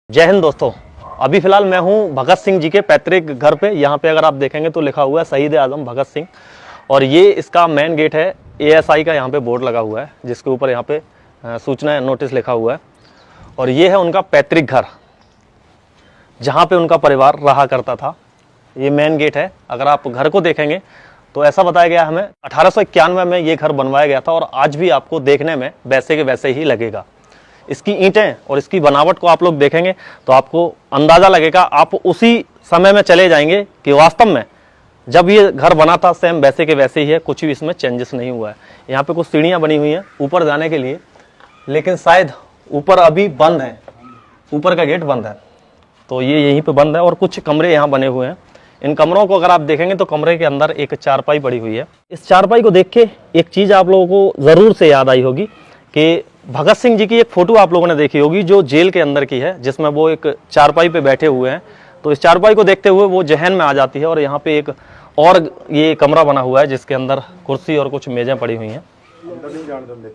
जय हिंद दोस्तों। अभी फिलहाल मैं हूं भगत सिंह जी के पैतृक घर पे। यहाँ पे अगर आप देखेंगे तो लिखा हुआ है शहीद आजम भगत सिंह, और ये इसका मेन गेट है। एएसआई का यहाँ पे बोर्ड लगा हुआ है जिसके ऊपर यहाँ पे सूचना नोटिस लिखा हुआ है। और ये है उनका पैतृक घर जहाँ पे उनका परिवार रहा करता था। ये मेन गेट है। अगर आप घर को देखेंगे तो ऐसा बताया गया हमें 1891 में ये घर बनवाया गया था, और आज भी आपको देखने में वैसे के वैसे ही लगेगा। इसकी ईंटें और इसकी बनावट को आप लोग देखेंगे तो आपको अंदाज़ा लगेगा, आप उसी समय में चले जाएंगे कि वास्तव में जब ये घर बना था सेम वैसे के वैसे ही है, कुछ भी इसमें चेंजेस नहीं हुआ है। यहाँ पे कुछ सीढ़ियाँ बनी हुई हैं ऊपर जाने के लिए, लेकिन शायद ऊपर अभी बंद है, ऊपर का गेट बंद है, तो ये यहीं पर बंद है। और कुछ कमरे यहाँ बने हुए हैं। इन कमरों को अगर आप देखेंगे तो कमरे के अंदर एक चारपाई पड़ी हुई है। इस चारपाई को देख के एक चीज़ आप लोगों को ज़रूर से याद आई होगी कि भगत सिंह जी की एक फोटो आप लोगों ने देखी होगी जो जेल के अंदर की है, जिसमें वो एक चारपाई पे बैठे हुए हैं। तो इस चारपाई को देखते हुए वो जहन में आ जाती है। और यहाँ पे एक और ये कमरा बना हुआ है जिसके अंदर कुर्सी और कुछ मेजें पड़ी हुई हैं।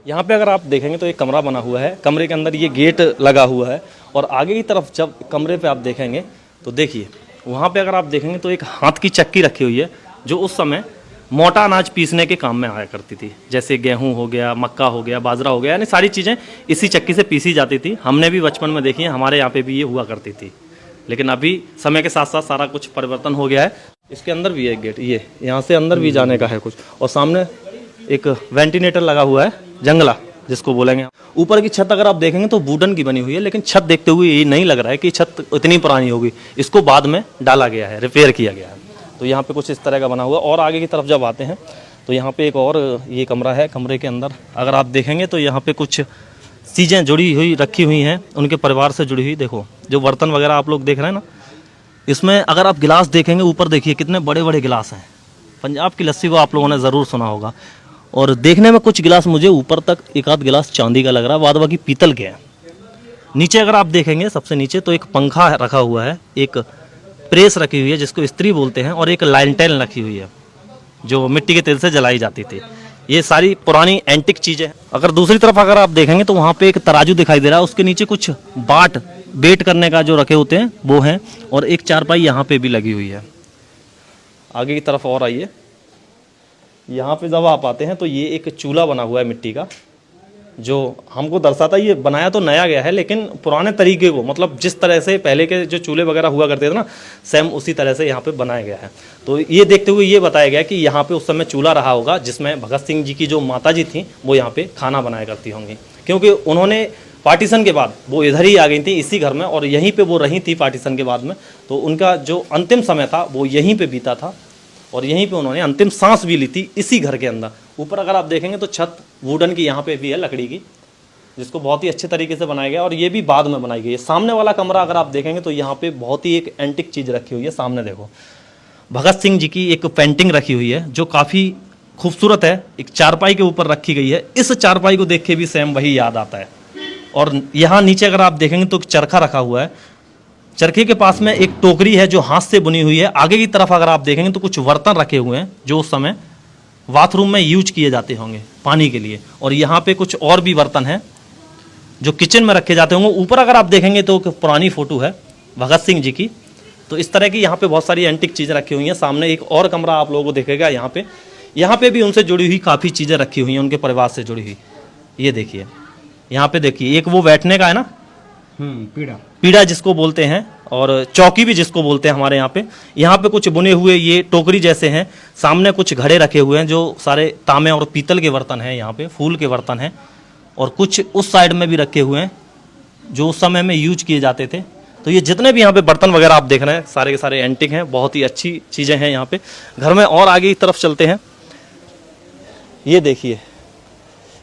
यहाँ पे अगर आप देखेंगे तो एक कमरा बना हुआ है, कमरे के अंदर ये गेट लगा हुआ है। और आगे की तरफ जब कमरे पे आप देखेंगे तो देखिए वहाँ पे अगर आप देखेंगे तो एक हाथ की चक्की रखी हुई है जो उस समय मोटा अनाज पीसने के काम में आया करती थी। जैसे गेहूं हो गया, मक्का हो गया, बाजरा हो गया, यानी सारी चीज़ें इसी चक्की से पीसी जाती थी। हमने भी बचपन में देखी है, हमारे यहाँ पे भी ये हुआ करती थी। लेकिन अभी समय के साथ साथ सारा कुछ परिवर्तन हो गया है। इसके अंदर भी है एक गेट, ये यहाँ से अंदर भी जाने का है कुछ। और सामने एक वेंटिलेटर लगा हुआ है, जंगला जिसको बोलेंगे। ऊपर की छत अगर आप देखेंगे तो वुडन की बनी हुई है, लेकिन छत देखते हुए ये नहीं लग रहा है कि छत इतनी पुरानी होगी। इसको बाद में डाला गया है, रिपेयर किया गया है। तो यहाँ पे कुछ इस तरह का बना हुआ। और आगे की तरफ जब आते हैं तो यहाँ पे एक और ये कमरा है। कमरे के अंदर अगर आप देखेंगे तो यहाँ पे कुछ चीज़ें जुड़ी हुई रखी हुई हैं उनके परिवार से जुड़ी हुई। देखो जो बर्तन वगैरह आप लोग देख रहे हैं ना, इसमें अगर आप गिलास देखेंगे ऊपर देखिए कितने बड़े बड़े गिलास हैं। पंजाब की लस्सी को आप लोगों ने ज़रूर सुना होगा। और देखने में कुछ गिलास मुझे ऊपर तक एक आध गिलास चांदी का लग रहा है, बाद बाकी पीतल के हैं। नीचे अगर आप देखेंगे सबसे नीचे तो एक पंखा रखा हुआ है, एक प्रेस रखी हुई है जिसको इस्त्री बोलते हैं, और एक लैंटेन रखी हुई है जो मिट्टी के तेल से जलाई जाती थी। ये सारी पुरानी एंटिक चीज़ें। अगर दूसरी तरफ अगर आप देखेंगे तो वहाँ पे एक तराजू दिखाई दे रहा है, उसके नीचे कुछ वेट करने का जो रखे होते हैं वो हैं। और एक चारपाई यहाँ पे भी लगी हुई है। आगे की तरफ और आइए, यहाँ पे जब आप आते हैं तो ये एक चूल्हा बना हुआ है मिट्टी का, जो हमको दर्शाता है ये बनाया तो नया गया है, लेकिन पुराने तरीके को, मतलब जिस तरह से पहले के जो चूल्हे वगैरह हुआ करते थे ना, सेम उसी तरह से यहाँ पे बनाया गया है। तो ये देखते हुए ये बताया गया कि यहाँ पे उस समय चूल्हा रहा होगा जिसमें भगत सिंह जी की जो माताजी थी वो यहाँ पे खाना बनाया करती होंगी, क्योंकि उन्होंने पार्टीशन के बाद वो इधर ही आ गई थी इसी घर में, और यहीं पर वो रही थी पार्टीशन के बाद में। तो उनका जो अंतिम समय था वो यहीं पर बीता था, और यहीं पे उन्होंने अंतिम सांस भी ली थी इसी घर के अंदर। ऊपर अगर आप देखेंगे तो छत वुडन की यहाँ पे भी है, लकड़ी की, जिसको बहुत ही अच्छे तरीके से बनाया गया, और ये भी बाद में बनाई गई है। सामने वाला कमरा अगर आप देखेंगे तो यहाँ पे बहुत ही एक एंटिक चीज़ रखी हुई है। सामने देखो भगत सिंह जी की एक पेंटिंग रखी हुई है जो काफ़ी खूबसूरत है, एक चारपाई के ऊपर रखी गई है। इस चारपाई को देख के भी सेम वही याद आता है। और यहाँ नीचे अगर आप देखेंगे तो चरखा रखा हुआ है, चरखे के पास में एक टोकरी है जो हाथ से बुनी हुई है। आगे की तरफ अगर आप देखेंगे तो कुछ बर्तन रखे हुए हैं जो उस समय बाथरूम में यूज किए जाते होंगे पानी के लिए। और यहाँ पे कुछ और भी बर्तन हैं जो किचन में रखे जाते होंगे। ऊपर अगर आप देखेंगे तो एक पुरानी फ़ोटो है भगत सिंह जी की। तो इस तरह की यहाँ पे बहुत सारी एंटिक चीज़ें रखी हुई हैं। सामने एक और कमरा आप लोगों को दिखेगा, यहाँ पे भी उनसे जुड़ी हुई काफ़ी चीज़ें रखी हुई हैं, उनके परिवार से जुड़ी हुई। ये देखिए यहाँ पे देखिए, एक वो बैठने का है ना, पीड़ा जिसको बोलते हैं, और चौकी भी जिसको बोलते हैं हमारे यहाँ पे कुछ बुने हुए ये टोकरी जैसे हैं। सामने कुछ घड़े रखे हुए हैं जो सारे तांबे और पीतल के बर्तन हैं, यहाँ पे फूल के बर्तन हैं। और कुछ उस साइड में भी रखे हुए हैं जो उस समय में यूज किए जाते थे। तो ये जितने भी यहाँ पे बर्तन वगैरह आप देख रहे हैं सारे के सारे एंटिक हैं, बहुत ही अच्छी चीज़ें हैं यहाँ पे घर में। और आगे की तरफ चलते हैं, ये देखिए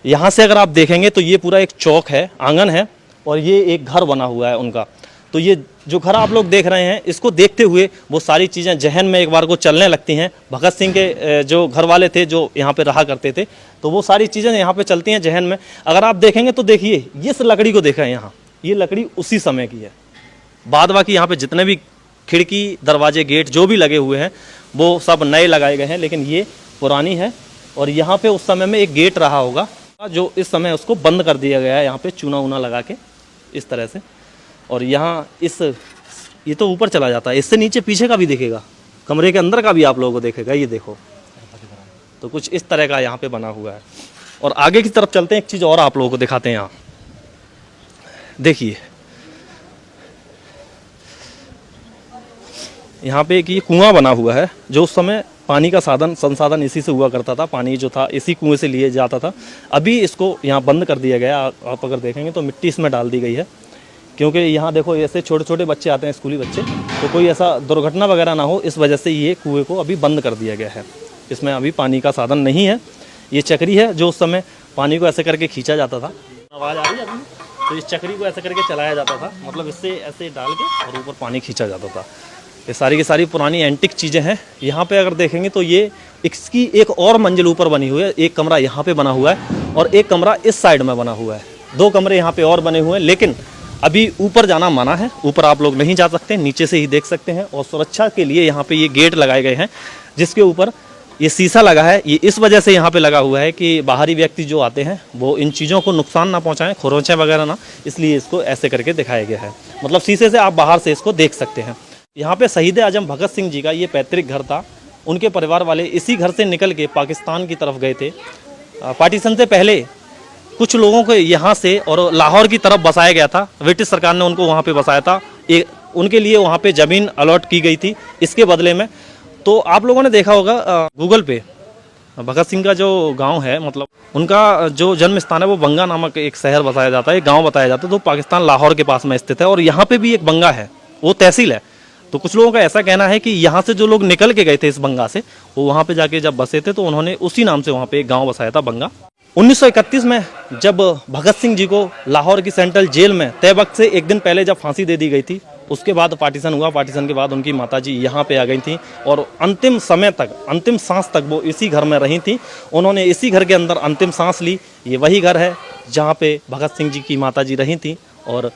यहाँ से अगर आप देखेंगे तो ये पूरा एक चौक है, आंगन है, और ये एक घर बना हुआ है उनका। तो ये जो घर आप लोग देख रहे हैं, इसको देखते हुए वो सारी चीज़ें जहन में एक बार को चलने लगती हैं। भगत सिंह के जो घर वाले थे जो यहाँ पे रहा करते थे, तो वो सारी चीज़ें यहाँ पे चलती हैं जहन में। अगर आप देखेंगे तो देखिए इस लकड़ी को देखें, यहाँ ये लकड़ी उसी समय की है। बाद बाकी यहाँ पे जितने भी खिड़की, दरवाजे, गेट जो भी लगे हुए हैं वो सब नए लगाए गए हैं, लेकिन ये पुरानी है। और यहाँ पे उस समय में एक गेट रहा होगा जो इस समय उसको बंद कर दिया गया है, यहाँ पे चूना ऊना लगा के इस तरह से। और यहाँ ये तो ऊपर चला जाता है, इससे नीचे पीछे का भी दिखेगा, कमरे के अंदर का भी आप लोगों को देखेगा। ये देखो, तो कुछ इस तरह का यहाँ पे बना हुआ है। और आगे की तरफ चलते हैं, एक चीज़ और आप लोगों को दिखाते हैं। यहाँ देखिए, यहाँ पे एक ये कुआं बना हुआ है, जो उस समय पानी का संसाधन इसी से हुआ करता था। पानी जो था इसी कुएं से लिए जाता था। अभी इसको यहाँ बंद कर दिया गया। आप अगर देखेंगे तो मिट्टी इसमें डाल दी गई है, क्योंकि यहाँ देखो ऐसे छोटे छोटे बच्चे आते हैं, स्कूली बच्चे, तो कोई ऐसा दुर्घटना वगैरह ना हो, इस वजह से ये कुएं को अभी बंद कर दिया गया है। इसमें अभी पानी का साधन नहीं है। ये चक्री है जो उस समय पानी को ऐसे करके खींचा जाता था। आवाज़ आ रही है अभी? तो इस चक्री को ऐसे करके चलाया जाता था, मतलब इससे ऐसे डाल के और ऊपर पानी खींचा जाता था। ये सारी की सारी पुरानी एंटिक चीज़ें हैं। यहाँ पे अगर देखेंगे तो ये इसकी एक और मंजिल ऊपर बनी हुई है। एक कमरा यहाँ पे बना हुआ है और एक कमरा इस साइड में बना हुआ है। 2 कमरे यहाँ पे और बने हुए हैं, लेकिन अभी ऊपर जाना मना है। ऊपर आप लोग नहीं जा सकते, नीचे से ही देख सकते हैं। और सुरक्षा के लिए यहाँ पे ये गेट लगाए गए हैं, जिसके ऊपर ये शीशा लगा है। ये इस वजह से यहाँ पे लगा हुआ है कि बाहरी व्यक्ति जो आते हैं वो इन चीज़ों को नुकसान ना पहुँचाएं, खरोंचें वगैरह ना, इसलिए इसको ऐसे करके दिखाया गया है। मतलब शीशे से आप बाहर से इसको देख सकते हैं। यहाँ पे शहीद आजम भगत सिंह जी का ये पैतृक घर था। उनके परिवार वाले इसी घर से निकल के पाकिस्तान की तरफ गए थे। पार्टीशन से पहले कुछ लोगों को यहाँ से और लाहौर की तरफ बसाया गया था। ब्रिटिश सरकार ने उनको वहाँ पे बसाया था। उनके लिए वहाँ पे ज़मीन अलॉट की गई थी इसके बदले में। तो आप लोगों ने देखा होगा गूगल पे, भगत सिंह का जो गांव है, मतलब उनका जो जन्म स्थान है वो बंगा नामक एक शहर बताया जाता है, एक गांव बताया जाता है, तो पाकिस्तान लाहौर के पास में स्थित है। और यहाँ पे भी एक बंगा है, वो तहसील है। तो कुछ लोगों का ऐसा कहना है कि यहाँ से जो लोग निकल के गए थे इस बंगा से, वो वहाँ पे जाके जब बसे थे तो उन्होंने उसी नाम से वहाँ पे एक गाँव बसाया था, बंगा। 1931 में जब भगत सिंह जी को लाहौर की सेंट्रल जेल में तय वक्त से एक दिन पहले जब फांसी दे दी गई थी, उसके बाद पार्टीशन हुआ। पार्टीशन के बाद उनकी माताजी यहाँ पे आ गई थी और अंतिम समय तक, अंतिम सांस तक वो इसी घर में रही थी। उन्होंने इसी घर के अंदर अंतिम सांस ली। ये वही घर है जहाँ पे भगत सिंह जी की माताजी रही थी। और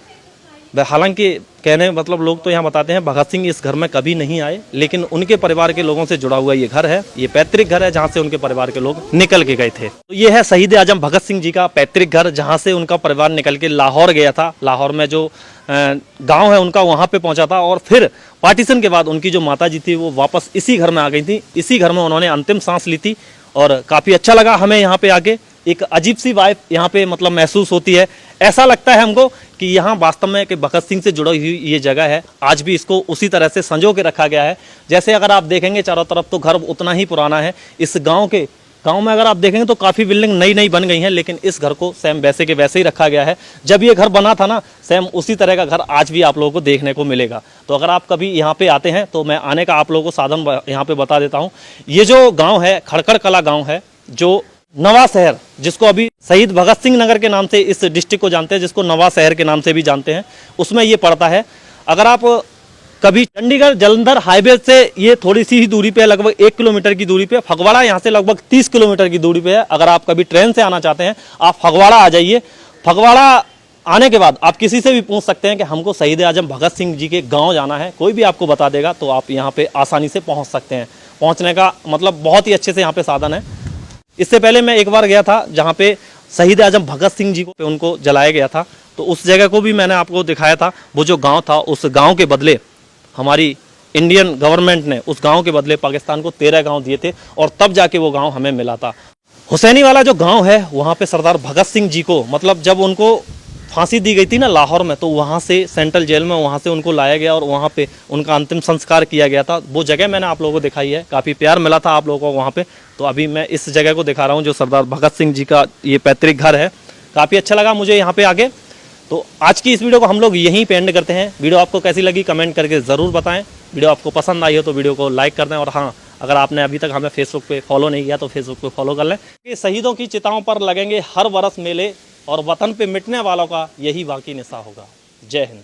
हालांकि कहने मतलब लोग तो यहाँ बताते हैं भगत सिंह इस घर में कभी नहीं आए, लेकिन उनके परिवार के लोगों से जुड़ा हुआ ये घर है। ये पैतृक घर है जहाँ से उनके परिवार के लोग निकल के गए थे। तो ये है शहीद आजम भगत सिंह जी का पैतृक घर, जहाँ से उनका परिवार निकल के लाहौर गया था। लाहौर में जो गांव है उनका, वहाँ पे पहुँचा था। और फिर पार्टीशन के बाद उनकी जो माता जी थी वो वापस इसी घर में आ गई थी। इसी घर में उन्होंने अंतिम सांस ली थी। और काफ़ी अच्छा लगा हमें यहाँ पे आके। एक अजीब सी वाइब यहाँ पे मतलब महसूस होती है। ऐसा लगता है हमको कि यहाँ वास्तव में कि भगत सिंह से जुड़ी हुई ये जगह है। आज भी इसको उसी तरह से संजो के रखा गया है। जैसे अगर आप देखेंगे चारों तरफ तो घर उतना ही पुराना है। इस गांव में अगर आप देखेंगे तो काफ़ी बिल्डिंग नई नई बन गई हैं, लेकिन इस घर को सेम वैसे के वैसे ही रखा गया है। जब ये घर बना था ना, सेम उसी तरह का घर आज भी आप लोगों को देखने को मिलेगा। तो अगर आप कभी यहाँ पे आते हैं तो मैं आने का आप लोगों को साधन यहाँ पे बता देता हूँ। ये जो गाँव है खड़खड़ कला गाँव है, जो नवा शहर, जिसको अभी शहीद भगत सिंह नगर के नाम से इस डिस्ट्रिक्ट को जानते हैं, जिसको नवा शहर के नाम से भी जानते हैं, उसमें ये पड़ता है। अगर आप कभी चंडीगढ़ जलंधर हाईवे से ये थोड़ी सी ही दूरी पे है, लगभग 1 किलोमीटर की दूरी पे। फगवाड़ा यहाँ से लगभग 30 किलोमीटर की दूरी पे है। अगर आप कभी ट्रेन से आना चाहते हैं, आप फगवाड़ा आ जाइए। फगवाड़ा आने के बाद आप किसी से भी पूछ सकते हैं कि हमको शहीद आजम भगत सिंह जी के गाँव जाना है, कोई भी आपको बता देगा। तो आप यहाँ पे आसानी से पहुँच सकते हैं। पहुँचने का मतलब बहुत ही अच्छे से यहाँ पे साधन है। इससे पहले मैं एक बार गया था जहाँ पे शहीद आजम भगत सिंह जी को उनको जलाया गया था, तो उस जगह को भी मैंने आपको दिखाया था। वो जो गांव था, उस गांव के बदले हमारी इंडियन गवर्नमेंट ने उस गांव के बदले पाकिस्तान को 13 गांव दिए थे, और तब जाके वो गांव हमें मिला था। हुसैनी वाला जो गांव है, वहाँ पे सरदार भगत सिंह जी को, मतलब जब उनको फांसी दी गई थी ना लाहौर में, तो वहाँ से सेंट्रल जेल में वहाँ से उनको लाया गया और वहाँ पे उनका अंतिम संस्कार किया गया था। वो जगह मैंने आप लोगों को दिखाई है। काफ़ी प्यार मिला था आप लोगों को वहाँ पे। तो अभी मैं इस जगह को दिखा रहा हूँ, जो सरदार भगत सिंह जी का ये पैतृक घर है। काफ़ी अच्छा लगा मुझे यहाँ पे आके। तो आज की इस वीडियो को हम लोग यहीं पे एंड करते हैं। वीडियो आपको कैसी लगी कमेंट करके ज़रूर बताएं। वीडियो आपको पसंद आई हो तो वीडियो को लाइक कर दें। और हाँ, अगर आपने अभी तक हमें फेसबुक पे फॉलो नहीं किया तो फेसबुक पे फॉलो कर लें। शहीदों की चिताओं पर लगेंगे हर बरस मेले, और वतन पे मिटने वालों का यही बाकी निशा होगा। जय हिंद।